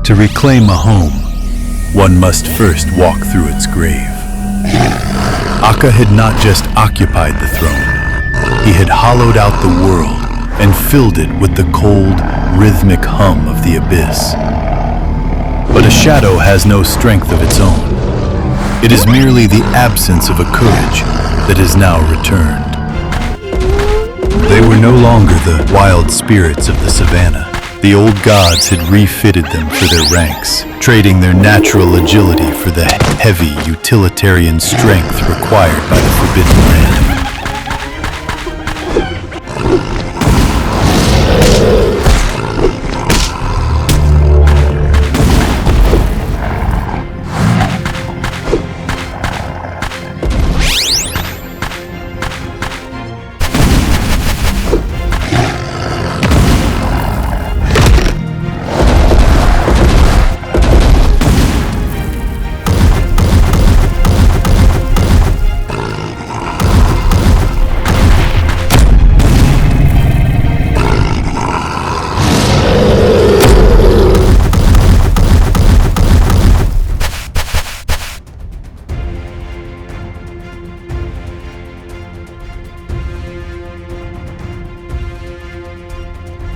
To reclaim a home, one must first walk through its grave. Akka had not just occupied the throne, he had hollowed out the world and filled it with the cold, rhythmic hum of the abyss. But a shadow has no strength of its own. It is merely the absence of a courage that has now returned. They were no longer the wild spirits of the savannah. The old gods had refitted them for their ranks, trading their natural agility for the heavy, utilitarian strength required by the Forbidden Land.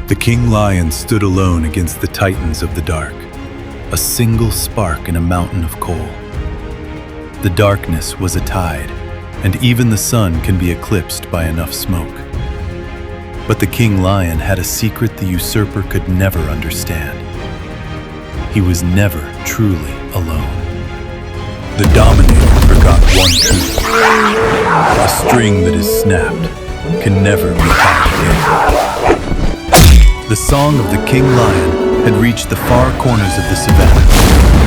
The King Lion stood alone against the titans of the dark, a single spark in a mountain of coal. The darkness was a tide, and even the sun can be eclipsed by enough smoke. But the King Lion had a secret the usurper could never understand. He was never truly alone. The Dominator forgot one truth. A string that is snapped can never be tied again. The song of the King Lion had reached the far corners of the savannah,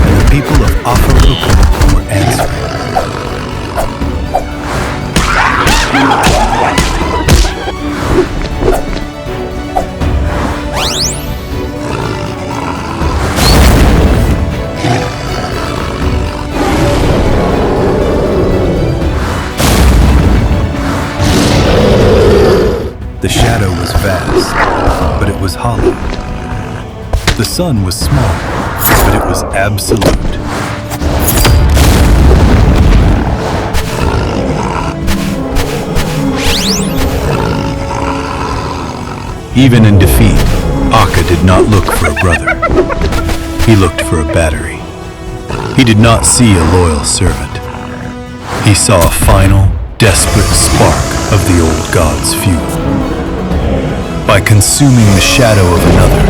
and the people of Usurpation were answering. The shadow was vast, but it was hollow. The sun was small, but it was absolute. Even in defeat, Akka did not look for a brother. He looked for a battery. He did not see a loyal servant. He saw a final, desperate spark of the old god's fuel. By consuming the shadow of another,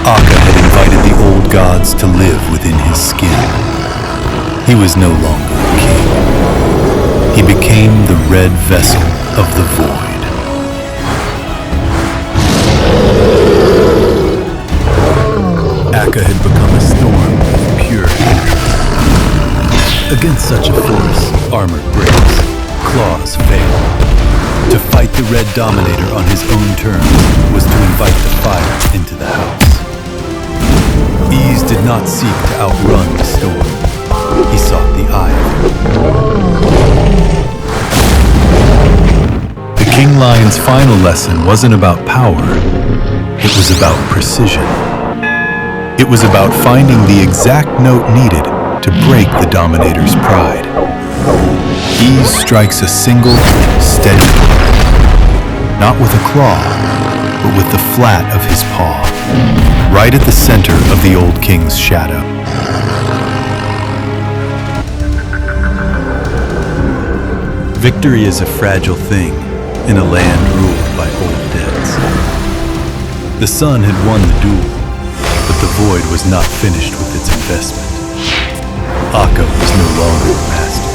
Akka had invited the old gods to live within his skin. He was no longer a king. He became the red vessel of the void. Akka had become a storm of pure hatred. Against such a force, armor breaks, claws fail. To fight the Red Dominator on his own terms was to invite the fire into the house. Ease did not seek to outrun the storm. He sought the eye. The King Lion's final lesson wasn't about power. It was about precision. It was about finding the exact note needed to break the Dominator's pride. Ease strikes a single, steady blow. Not with a claw, but with the flat of his paw, right at the center of the old king's shadow. Victory is a fragile thing in a land ruled by old debts. The sun had won the duel, but the void was not finished with its investment. Akka was no longer the master.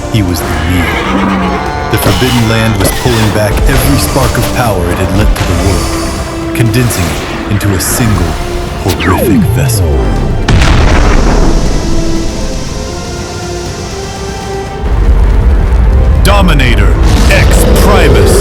He was the leader. The Forbidden Land was pulling back every spark of power it had lent to the world, condensing it into a single, horrific vessel. Dominator X Primus!